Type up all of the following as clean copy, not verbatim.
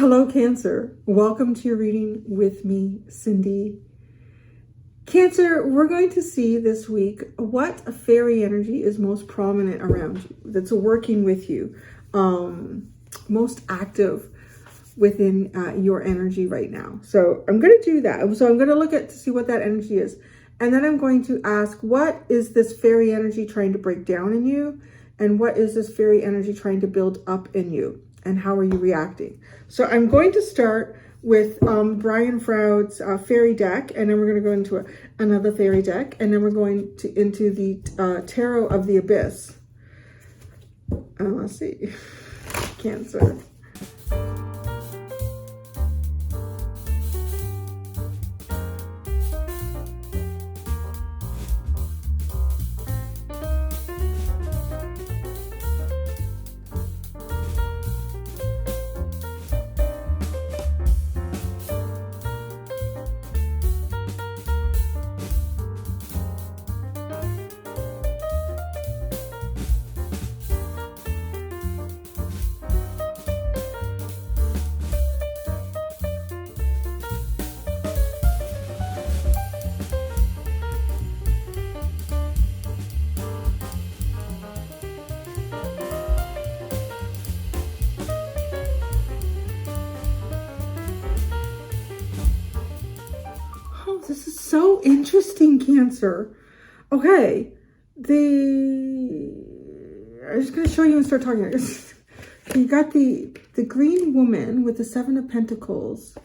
Hello, Cancer. Welcome to your reading with me, Cindy. Cancer, we're going to see this week what fairy energy is most prominent around you, that's working with you, most active within your energy right now. So I'm going to do that. So I'm going to look at to see what that energy is. And then I'm going to ask, what is this fairy energy trying to break down in you? And what is this fairy energy trying to build up in you? And how are you reacting? So I'm going to start with Brian Froud's fairy deck, and then we're going to go into another fairy deck, and then we're going to into the Tarot of the Abyss. Let's see, Cancer. This is so interesting, Cancer. Okay, I'm just going to show you and start talking. You got the green woman with the Seven of Pentacles.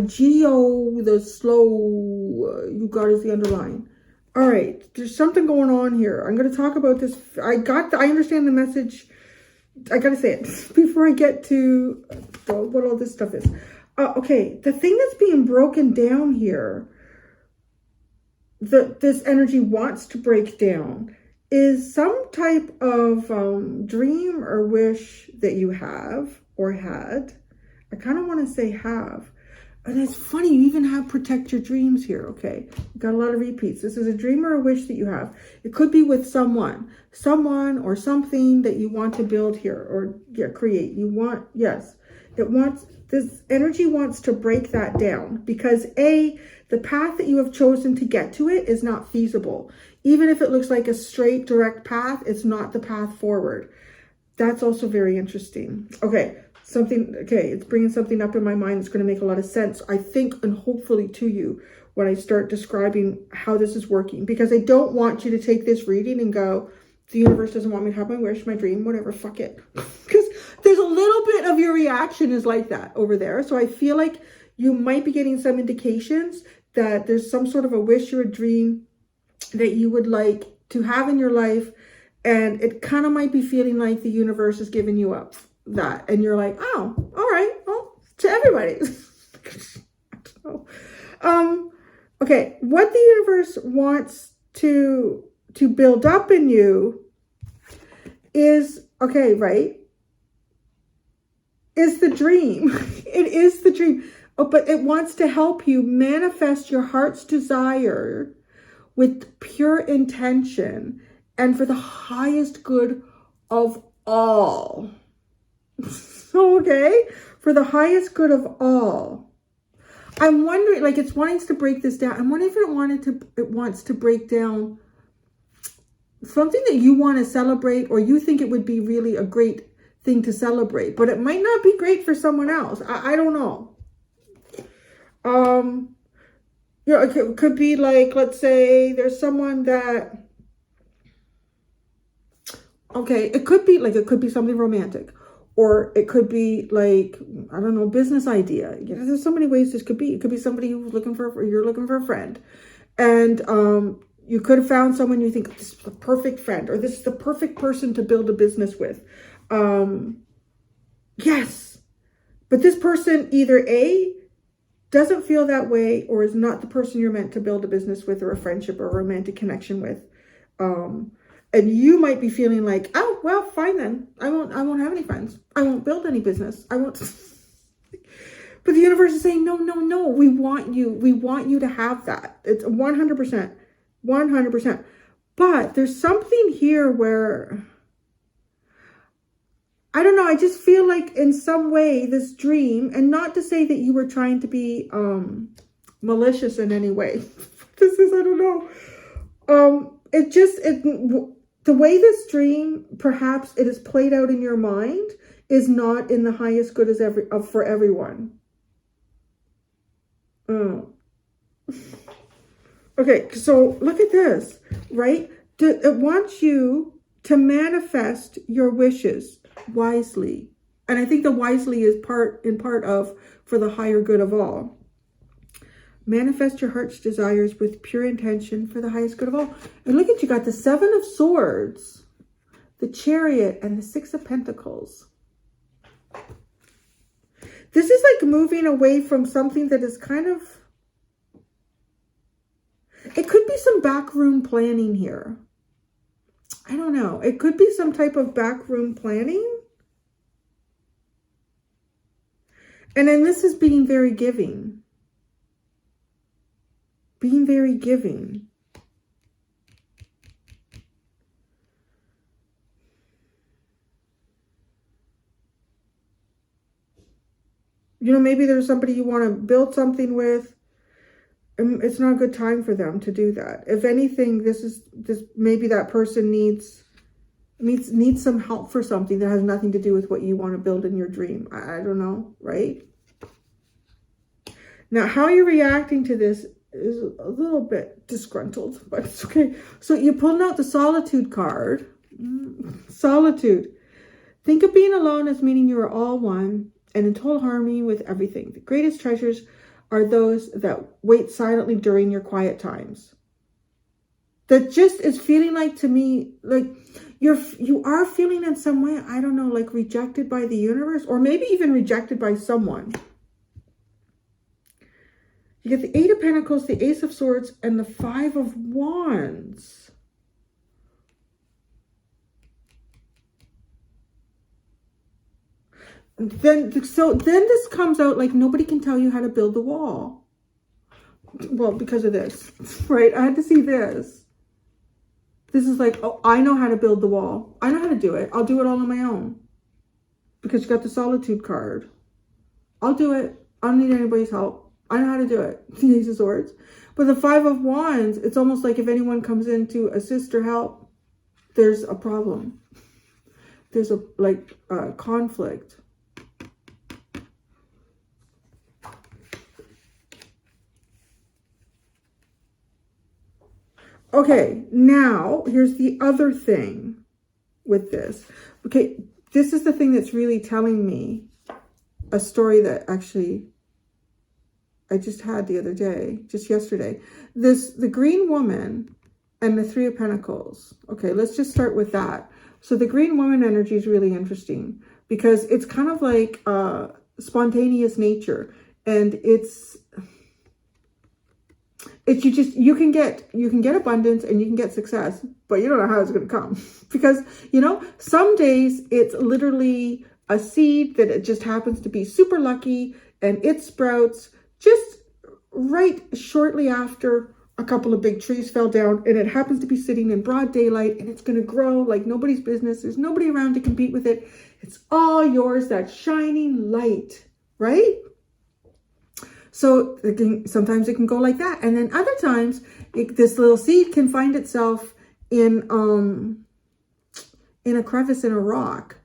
Geo, the slow, you got is the underline. All right, there's something going on here. I'm going to talk about this. I understand the message. I got to say it before I get to what all this stuff is. Okay, the thing that's being broken down here, this energy wants to break down, is some type of dream or wish that you have or had. I kind of want to say have. And it's funny, you even have protect your dreams here, okay? You got a lot of repeats. This is a dream or a wish that you have. It could be with someone or something that you want to build here or create. This energy wants to break that down because the path that you have chosen to get to it is not feasible. Even if it looks like a straight, direct path, it's not the path forward. That's also very interesting. Okay, it's bringing something up in my mind that's going to make a lot of sense, I think, and hopefully to you when I start describing how this is working. Because I don't want you to take this reading and go, the universe doesn't want me to have my wish, my dream, whatever, fuck it. Because there's a little bit of your reaction is like that over there. So I feel like you might be getting some indications that there's some sort of a wish or a dream that you would like to have in your life. And it kind of might be feeling like the universe is giving you up that. And you're like, oh, all right. Well, to everybody. I don't know. Okay. What the universe wants to build up in you is, is the dream. It is the dream. Oh, but it wants to help you manifest your heart's desire with pure intention and for the highest good of all. So, for the highest good of all. I'm wondering, it's wanting to break this down. I'm wondering if it wants to break down something that you want to celebrate, or you think it would be really a great thing to celebrate, but it might not be great for someone else. I don't know. It could be let's say there's someone that, it could be something romantic, or it could be I don't know, business idea. There's so many ways this could be. It could be somebody who's you're looking for a friend, and you could have found someone you think, this is the perfect friend, or this is the perfect person to build a business with. Yes, but this person either doesn't feel that way, or is not the person you're meant to build a business with, or a friendship or a romantic connection with. And you might be feeling like, oh, well, fine then. I won't have any friends. I won't build any business. I won't. But the universe is saying, no, we want you. We want you to have that. It's 100%. 100%. But there's something here where I don't know. I just feel like in some way this dream, and not to say that you were trying to be malicious in any way. This is, I don't know. The way this dream, perhaps it is played out in your mind, is not in the highest good for everyone. Okay, so look at this, right? It wants you to manifest your wishes wisely. And I think the wisely is part of for the higher good of all. Manifest your heart's desires with pure intention for the highest good of all. And look at, you got the 7 of Swords, the Chariot, and the 6 of Pentacles. This is like moving away from something that is kind of, it could be some backroom planning here. I don't know. It could be some type of backroom planning. And then this is being very giving. Being very giving. You know, maybe there's somebody you want to build something with. It's not a good time for them to do that. If anything, maybe that person needs some help for something that has nothing to do with what you want to build in your dream. I don't know, right? Now, how you're reacting to this is a little bit disgruntled, but it's okay. So you're pulling out the Solitude card. Solitude. Think of being alone as meaning you are all one and in total harmony with everything. The greatest treasures are those that wait silently during your quiet times. That just is feeling like, to me, like you are feeling in some way, I don't know, like rejected by the universe, or maybe even rejected by someone. You get the 8 of Pentacles, the Ace of Swords, and the 5 of Wands. Then this comes out like nobody can tell you how to build the wall. Well, because of this, right? I had to see this. This is like, oh, I know how to build the wall. I know how to do it. I'll do it all on my own. Because you got the Solitude card. I'll do it. I don't need anybody's help. I know how to do it. The Ace of Swords. But the 5 of Wands, it's almost like if anyone comes in to assist or help, there's a problem. There's a conflict. Okay, now here's the other thing with this. Okay, this is the thing that's really telling me a story that actually I just had the other day, just yesterday. The Green Woman and the 3 of Pentacles. Okay, let's just start with that. So the Green Woman energy is really interesting because it's kind of like spontaneous nature, and you can get abundance and you can get success, but you don't know how it's going to come. Because, you know, some days it's literally a seed that it just happens to be super lucky and it sprouts just right shortly after a couple of big trees fell down, and it happens to be sitting in broad daylight, and it's going to grow like nobody's business. There's nobody around to compete with it. It's all yours, that shining light, right? So sometimes it can go like that. And then other times, this little seed can find itself in a crevice in a rock,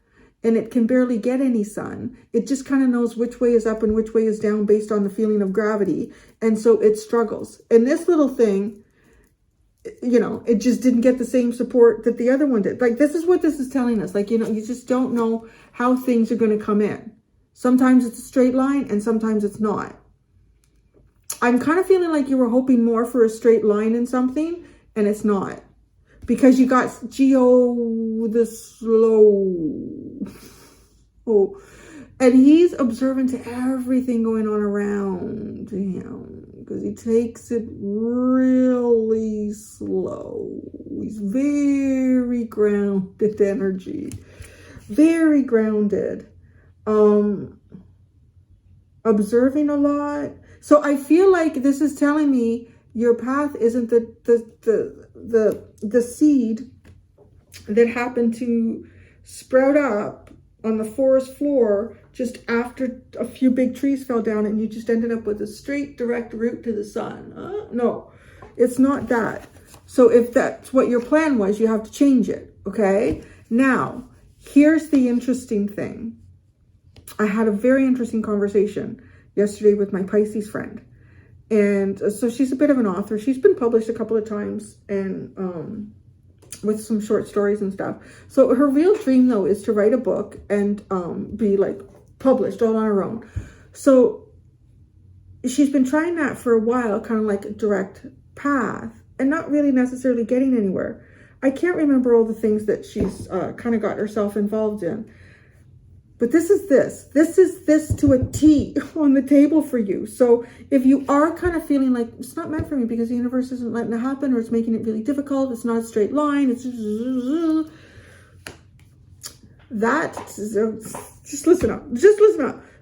and it can barely get any sun. It just kind of knows which way is up and which way is down based on the feeling of gravity. And so it struggles. And this little thing, you know, it just didn't get the same support that the other one did. Like, this is what this is telling us. Like, you know, you just don't know how things are going to come in. Sometimes it's a straight line and sometimes it's not. I'm kind of feeling like you were hoping more for a straight line in something, and it's not. Because you got Geo the Slow. Oh. And he's observant to everything going on around him. Because he takes it really slow. He's very grounded energy. Very grounded. Observing a lot. So I feel like this is telling me your path isn't the seed that happened to sprout up on the forest floor just after a few big trees fell down and you just ended up with a straight direct route to the sun. No, it's not that. So if that's what your plan was, you have to change it. Okay. Now, here's the interesting thing. I had a very interesting conversation yesterday with my Pisces friend. And so she's a bit of an author. She's been published a couple of times and with some short stories and stuff. So her real dream though is to write a book and be like published all on her own. So she's been trying that for a while, kind of like a direct path and not really necessarily getting anywhere. I can't remember all the things that she's kind of got herself involved in. But this is this to a T on the table for you. So if you are kind of feeling like it's not meant for me because the universe isn't letting it happen, or it's making it really difficult, it's not a straight line, it's that, just listen up.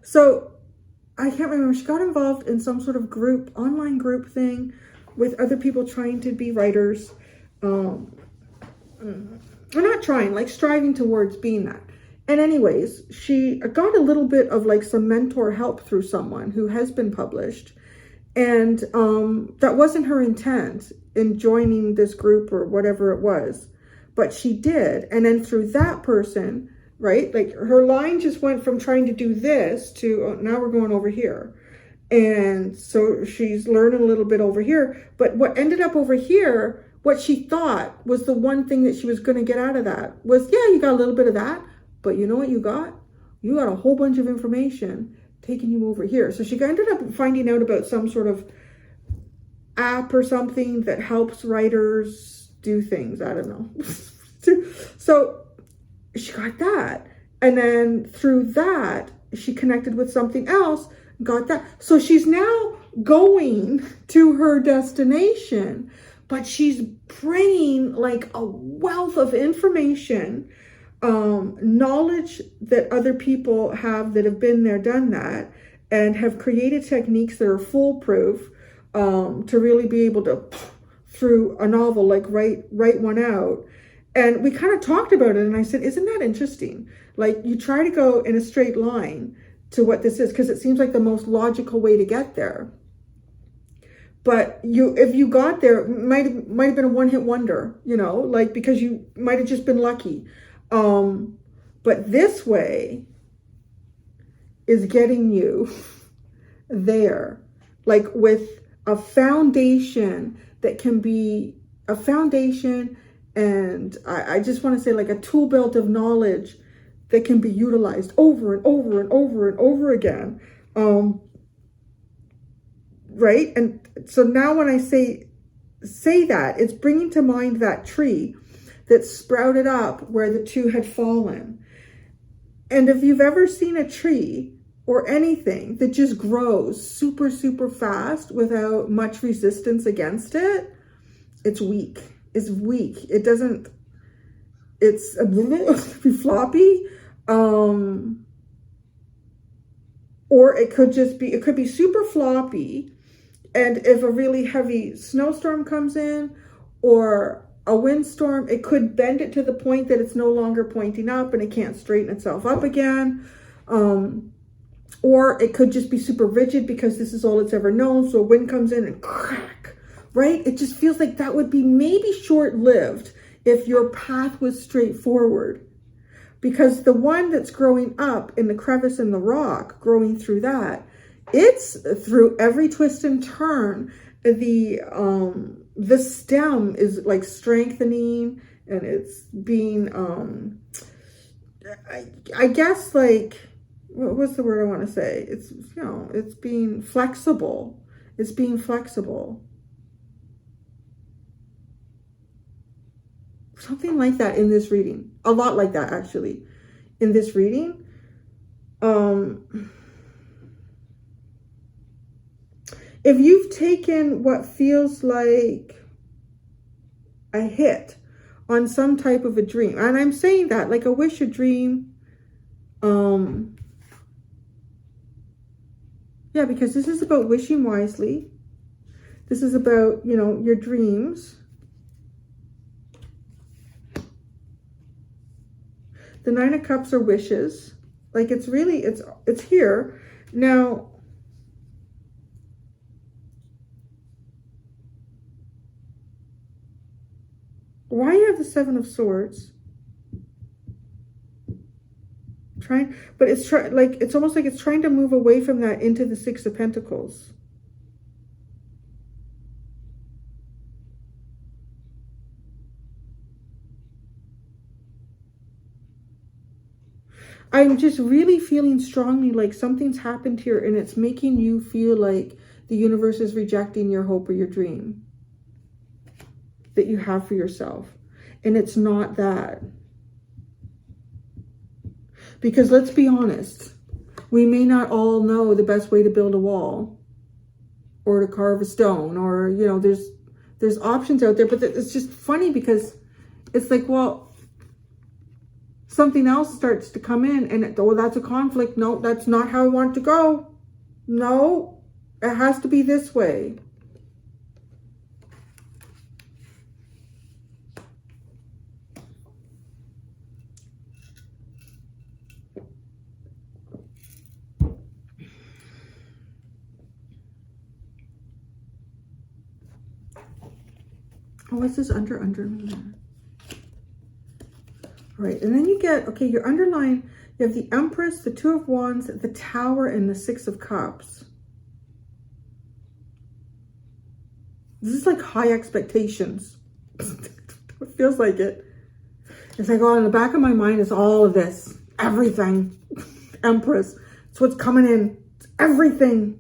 So I can't remember, she got involved in some sort of group, online group thing with other people trying to be writers. Or not trying, like striving towards being that. And anyways, she got a little bit of like some mentor help through someone who has been published. And that wasn't her intent in joining this group or whatever it was, but she did. And then through that person, right, like her line just went from trying to do this to now we're going over here. And so she's learning a little bit over here. But what ended up over here, what she thought was the one thing that she was going to get out of that was, yeah, you got a little bit of that. But you know what you got? You got a whole bunch of information taking you over here. So she ended up finding out about some sort of app or something that helps writers do things. I don't know. So she got that. And then through that, she connected with something else, got that. So she's now going to her destination, but she's bringing like a wealth of information, knowledge that other people have that have been there, done that, and have created techniques that are foolproof, to really be able to, through a novel, like write one out. And we kind of talked about it, and I said, isn't that interesting? Like, you try to go in a straight line to what this is, because it seems like the most logical way to get there. But if you got there, it might have been a one-hit wonder, you know, like, because you might have just been lucky. But this way is getting you there, like with a foundation that can be a foundation. And I just want to say like a tool belt of knowledge that can be utilized over and over and over and over again. Right. And so now when I say that, it's bringing to mind that tree that sprouted up where the two had fallen. And if you've ever seen a tree or anything that just grows super, super fast without much resistance against it, it's weak. It's weak. It doesn't, it's a little floppy. Or it could be super floppy. And if a really heavy snowstorm comes in or a windstorm, it could bend it to the point that it's no longer pointing up and it can't straighten itself up again. Or it could just be super rigid because this is all it's ever known. So a wind comes in and crack, right? It just feels like that would be maybe short-lived if your path was straightforward. Because the one that's growing up in the crevice in the rock, growing through that, it's through every twist and turn. The stem is like strengthening, and it's being, I guess, like, what's the word I want to say? It's, you know, it's being flexible. It's being flexible. Something like that in this reading. A lot like that, actually, in this reading. If you've taken what feels like a hit on some type of a dream, and I'm saying that like a wish, a dream, yeah, because this is about wishing wisely. This is about, you know, your dreams. The Nine of Cups are wishes. Like it's really, it's here. Now, why you have the Seven of Swords? But it's it's almost like it's trying to move away from that into the Six of Pentacles. I'm just really feeling strongly like something's happened here and it's making you feel like the universe is rejecting your hope or your dream that you have for yourself. And it's not that. Because let's be honest, we may not all know the best way to build a wall or to carve a stone, or, you know, there's options out there, but it's just funny because it's like, well, something else starts to come in and oh, that's a conflict. No, that's not how I want to go. No, it has to be this way. Oh, what's this under me? All right, and then you get, okay, your underline, you have the Empress, the Two of Wands, the Tower, and the Six of Cups. This is like high expectations. It feels like it. It's like, oh, in the back of my mind is all of this, everything. Empress, it's what's coming in, it's everything.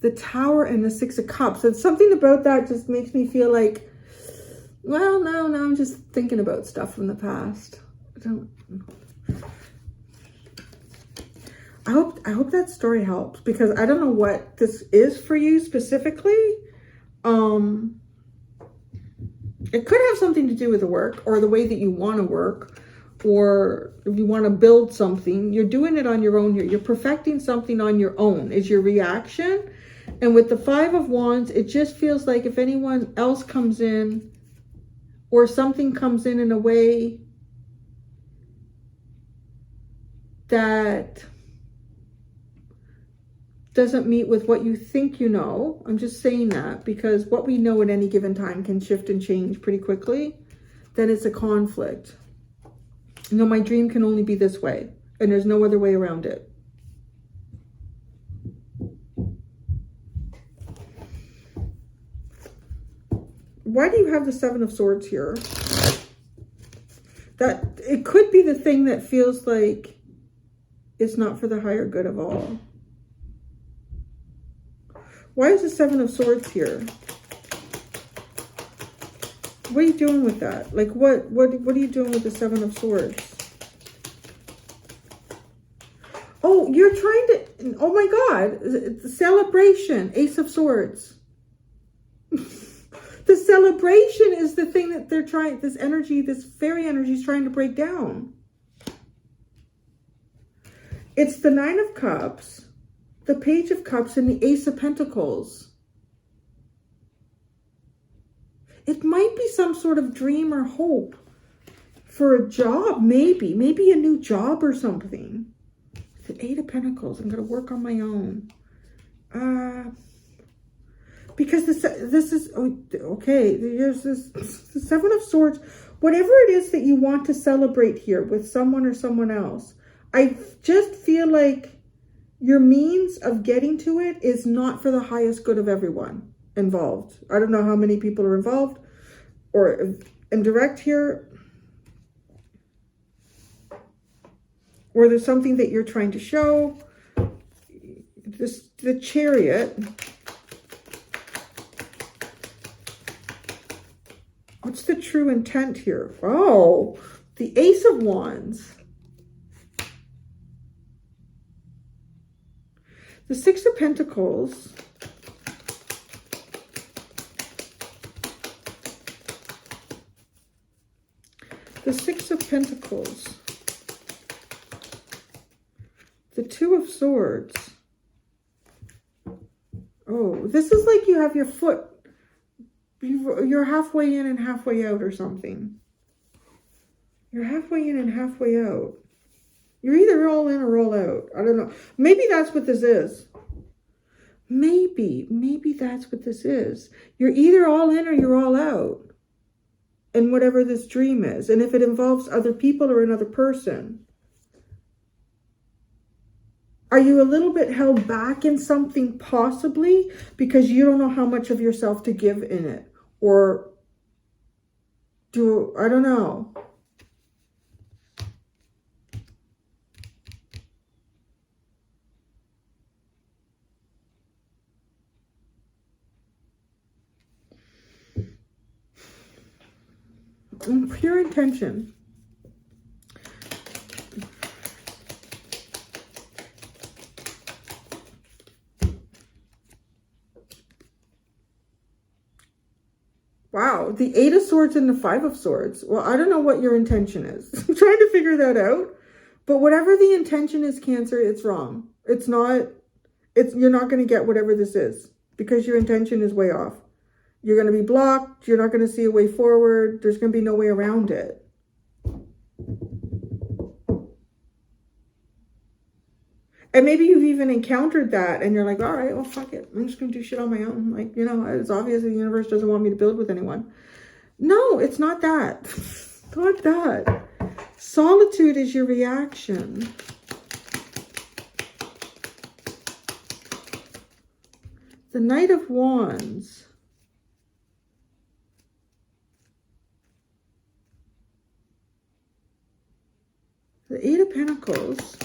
The Tower and the Six of Cups. And something about that just makes me feel like, well, no, I'm just thinking about stuff from the past. I hope that story helps, because I don't know what this is for you specifically. It could have something to do with the work or the way that you want to work, or if you want to build something. You're doing it on your own here. You're perfecting something on your own is your reaction. And with the Five of Wands, it just feels like if anyone else comes in or something comes in a way that doesn't meet with what you think you know. I'm just saying that because what we know at any given time can shift and change pretty quickly. Then it's a conflict. You know, my dream can only be this way and there's no other way around it. Why do you have the Seven of Swords here? That it could be the thing that feels like it's not for the higher good of all. Why is the Seven of Swords here? What are you doing with that? Like what are you doing with the Seven of Swords? Oh, you're trying to, oh my God, it's a celebration, Ace of Swords. The celebration is the thing that they're trying, this energy, this fairy energy is trying to break down. It's the Nine of Cups, the Page of Cups, and the Ace of Pentacles. It might be some sort of dream or hope for a job, maybe a new job or something. The Eight of Pentacles, I'm going to work on my own. Because this is, okay, there's this, the Seven of Swords, whatever it is that you want to celebrate here with someone or someone else, I just feel like your means of getting to it is not for the highest good of everyone involved. I don't know how many people are involved or indirect here. Or there's something that you're trying to show. The Chariot. What's the true intent here? Oh, the Ace of Wands. The Six of Pentacles. The Six of Pentacles. The Two of Swords. Oh, this is like you have your foot. You're halfway in and halfway out or something. You're halfway in and halfway out. You're either all in or all out. I don't know. Maybe that's what this is. Maybe that's what this is. You're either all in or you're all out. And whatever this dream is. And if it involves other people or another person. Are you a little bit held back in something possibly because you don't know how much of yourself to give in it? Or I don't know. Pure intention. Wow, the 8 of Swords and the 5 of Swords. Well, I don't know what your intention is. I'm trying to figure that out. But whatever the intention is, Cancer, it's wrong. It's not, you're not going to get whatever this is because your intention is way off. You're going to be blocked. You're not going to see a way forward. There's going to be no way around it. And maybe you've even encountered that and you're like, all right, well, fuck it. I'm just going to do shit on my own. Like, you know, it's obvious the universe doesn't want me to build with anyone. No, it's not that. It's not that. Solitude is your reaction. The Knight of Wands. The 8 of Pentacles.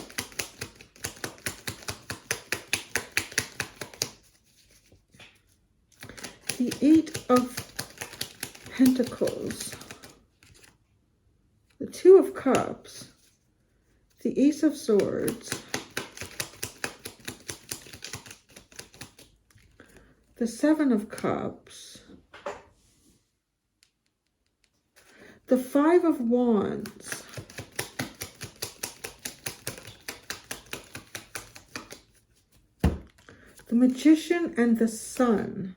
The 8 of Pentacles, the 2 of Cups, the Ace of Swords, the 7 of Cups, the 5 of Wands, the Magician and the Sun.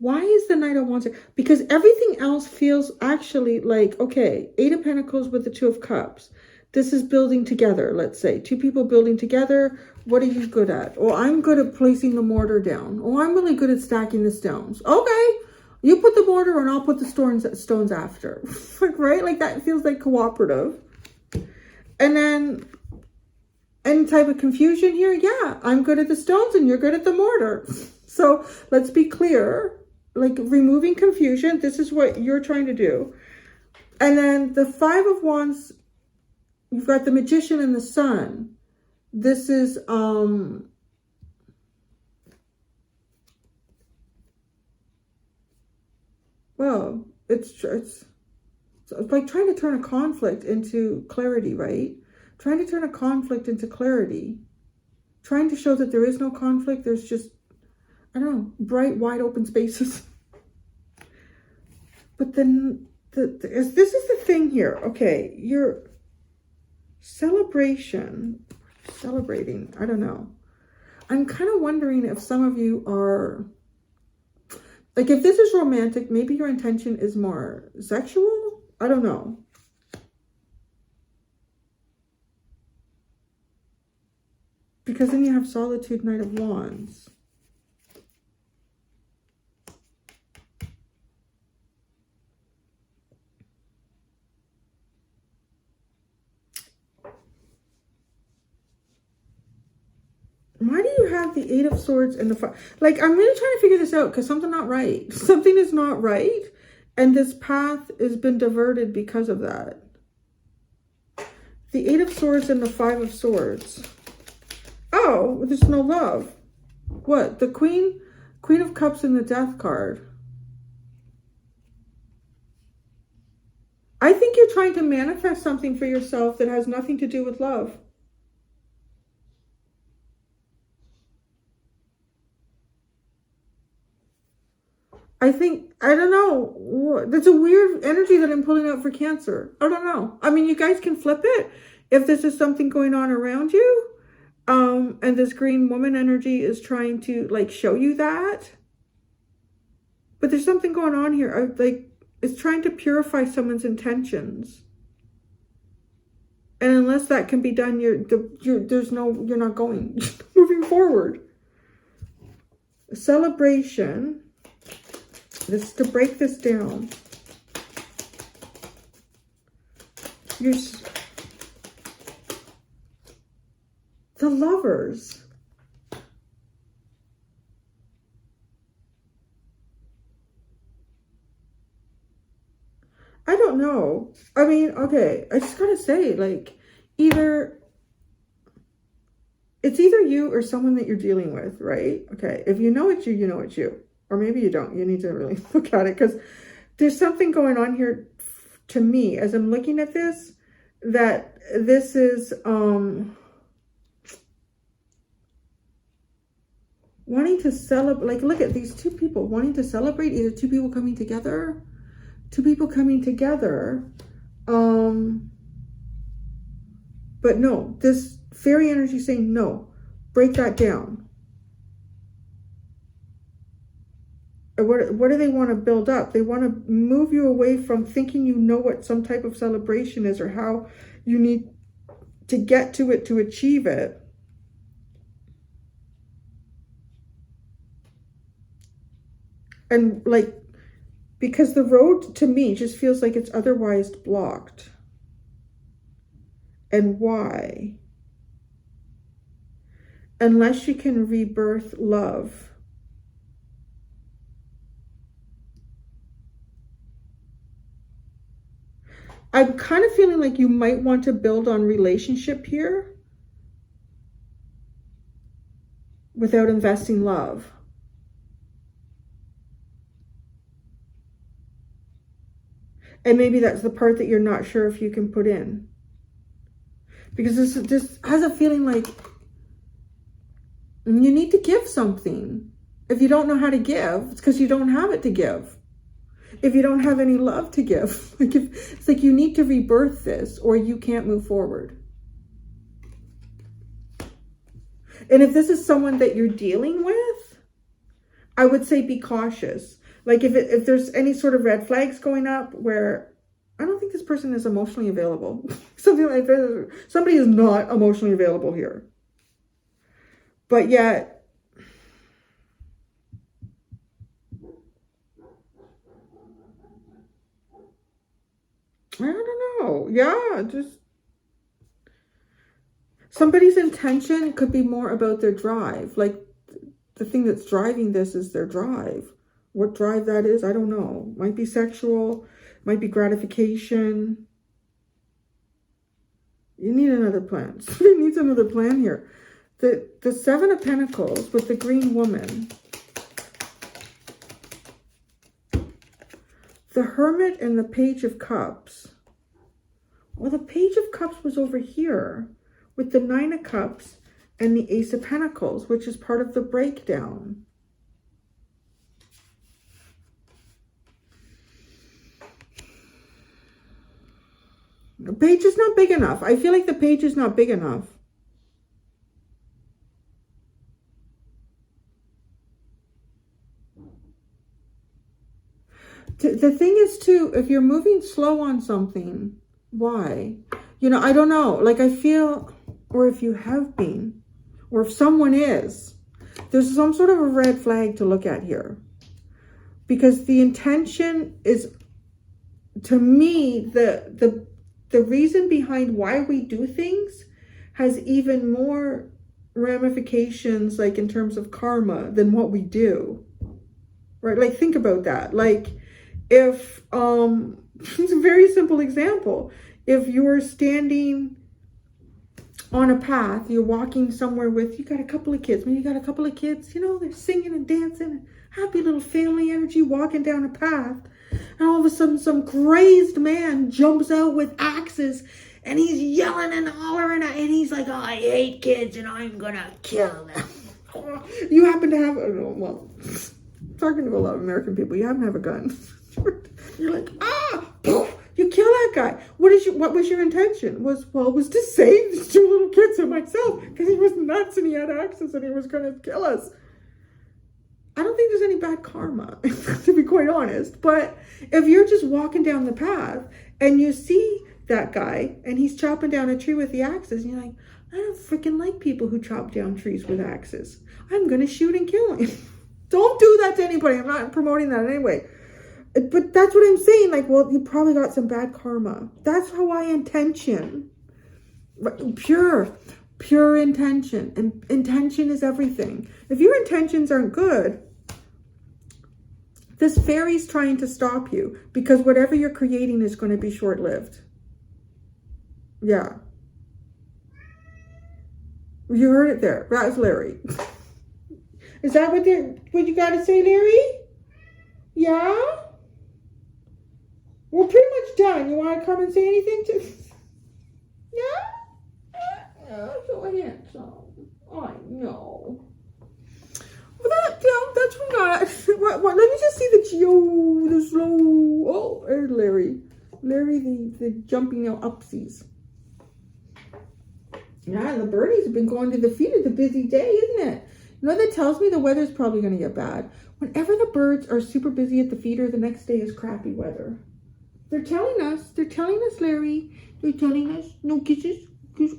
Why is the Knight of Wands? Because everything else feels actually like, okay, 8 of Pentacles with the 2 of Cups. This is building together, let's say. 2 people building together. What are you good at? Oh, I'm good at placing the mortar down. Oh, I'm really good at stacking the stones. Okay, you put the mortar and I'll put the stones after. Right? Like that feels like cooperative. And then any type of confusion here? Yeah, I'm good at the stones and you're good at the mortar. So let's be clear. Like removing confusion, this is what you're trying to do. And then the 5 of Wands, you've got the Magician and the Sun. This is well, it's like trying to turn a conflict into clarity, right? Trying to turn a conflict into clarity. Trying to show that there is no conflict, there's just, I don't know, bright, wide open spaces. But then this is the thing here. Okay, your celebrating, I don't know. I'm kind of wondering if some of you are, like if this is romantic, maybe your intention is more sexual. I don't know. Because then you have Solitude, Knight of Wands. Why do you have the 8 of Swords and the 5? Like, I'm really trying to figure this out because something's not right. Something is not right. And this path has been diverted because of that. The 8 of Swords and the 5 of Swords. Oh, there's no love. What? The Queen of Cups and the Death card. I think you're trying to manifest something for yourself that has nothing to do with love. I think, I don't know. That's a weird energy that I'm pulling out for Cancer. I don't know. I mean, you guys can flip it if this is something going on around you. And this green woman energy is trying to like show you that. But there's something going on here. Like, it's trying to purify someone's intentions. And unless that can be done, you're not going, moving forward. Celebration. This is to break this down. The Lovers. I don't know. I mean, okay, I just gotta say, like, it's either you or someone that you're dealing with, right? Okay, if you know it's you, you know it's you. Or maybe you don't. You need to really look at it, because there's something going on here to me as I'm looking at this, that this is wanting to celebrate. Like, look at these two people wanting to celebrate, either two people coming together. But no, this fairy energy is saying no, break that down. What do they want to build up? They want to move you away from thinking you know what some type of celebration is or how you need to get to it to achieve it. And like, because the road to me just feels like it's otherwise blocked. And why? Unless you can rebirth love. I'm kind of feeling like you might want to build on relationship here without investing love. And maybe that's the part that you're not sure if you can put in. Because this has a feeling like you need to give something. If you don't know how to give, it's because you don't have it to give. If you don't have any love to give, like it's like you need to rebirth this or you can't move forward. And if this is someone that you're dealing with, I would say be cautious. Like if there's any sort of red flags going up where I don't think this person is emotionally available. Something like this. Somebody is not emotionally available here. But yet, I don't know. Yeah, just somebody's intention could be more about their drive. Like the thing that's driving this is their drive. What drive that is, I don't know. Might be sexual, might be gratification. You need another plan. Somebody needs another plan here. The Seven of Pentacles with the green woman. The Hermit and the Page of Cups. Well, the Page of Cups was over here with the Nine of Cups and the Ace of Pentacles, which is part of the breakdown. The page is not big enough. I feel like the page is not big enough. The thing is too, if you're moving slow on something, why? You know, I don't know. Like I feel, or if you have been, or if someone is, there's some sort of a red flag to look at here. Because the intention is, to me, the reason behind why we do things has even more ramifications, like in terms of karma, than what we do. Right? Like think about that. Like if, it's a very simple example. If you're standing on a path, you're walking somewhere with, you got a couple of kids, maybe you got a couple of kids, you know, they're singing and dancing, happy little family energy, walking down a path. And all of a sudden, some crazed man jumps out with axes and he's yelling and hollering and he's like, oh, I hate kids and I'm gonna kill them. You happen to have, well, talking to a lot of American people, you happen to have a gun. You're like, you kill that guy. What was your intention? Was to save these two little kids and myself because he was nuts and he had axes and he was gonna kill us. I don't think there's any bad karma, to be quite honest. But if you're just walking down the path and you see that guy and he's chopping down a tree with the axes, and you're like, I don't freaking like people who chop down trees with axes. I'm going to shoot and kill him. Don't do that to anybody. I'm not promoting that anyway. But that's what I'm saying. Like, well, you probably got some bad karma. That's how I intention. Pure intention. And intention is everything. If your intentions aren't good, this fairy's trying to stop you because whatever you're creating is going to be short-lived. Yeah. You heard it there. That's Larry. Is that what you got to say, Larry? Yeah? We're pretty much done. You want to come and say anything to... Yeah? Yeah, so handsome. I know. Well, that's not... Let me just see the slow... Oh, there's Larry. Larry, the jumping upsies. Yeah, the birdies have been going to the feed. It's a busy day, isn't it? You know, that tells me the weather's probably going to get bad. Whenever the birds are super busy at the feeder, the next day is crappy weather. They're telling us, Larry. They're telling us. No kisses. Kiss.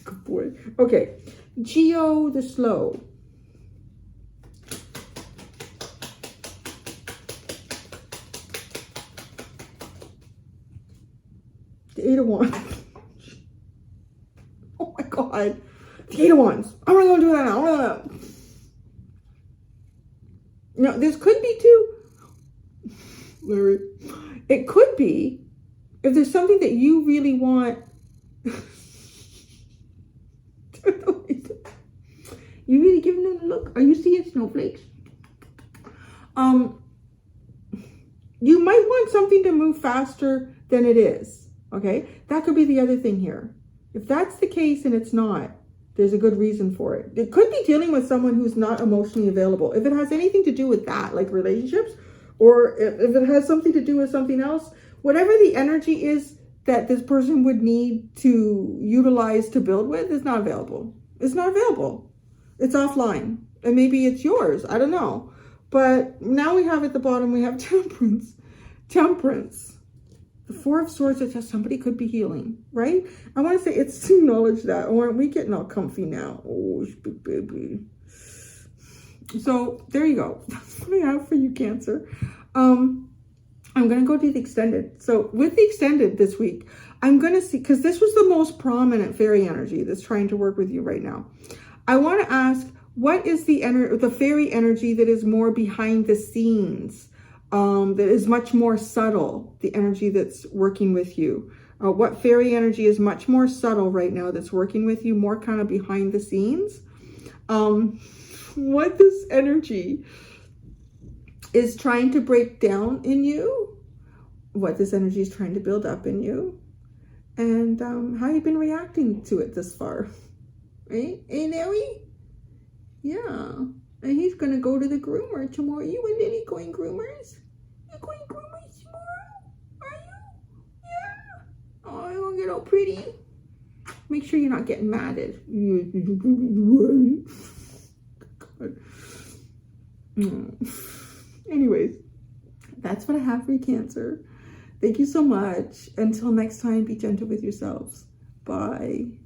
Good boy. Okay. Geo the Slow. The 8 of Wands. Oh my God. The 8 of Wands. I'm going to go do that now. Now, this could be too, Larry. It could be if there's something that you really want. You really giving it a look? Are you seeing snowflakes? You might want something to move faster than it is. Okay, that could be the other thing here. If that's the case and it's not, there's a good reason for it. It could be dealing with someone who's not emotionally available. If it has anything to do with that, like relationships, or if it has something to do with something else, whatever the energy is that this person would need to utilize to build with is not available. It's not available. It's offline. And maybe it's yours. I don't know. But now we have at the bottom, we have Temperance. Temperance. The 4 of Swords says somebody could be healing, right? I want to say it's to acknowledge that. Or aren't we getting all comfy now? Oh, big baby. So there you go. That's what I have for you, Cancer. I'm going to go to the extended. So with the extended this week, I'm going to see, because this was the most prominent fairy energy that's trying to work with you right now. I want to ask, what is the fairy energy that is more behind the scenes? That is much more subtle, the energy that's working with you. What fairy energy is much more subtle right now that's working with you, more kind of behind the scenes? What this energy is trying to break down in you, what this energy is trying to build up in you, and how you've been reacting to it this far. Right? Hey, Larry? Yeah. And he's going to go to the groomer tomorrow. You and Lily going groomers? You're going groomers tomorrow? Are you? Yeah. Oh, you're going to get all pretty. Make sure you're not getting mad at God. Anyways, that's what I have for you, Cancer. Thank you so much. Until next time, be gentle with yourselves. Bye.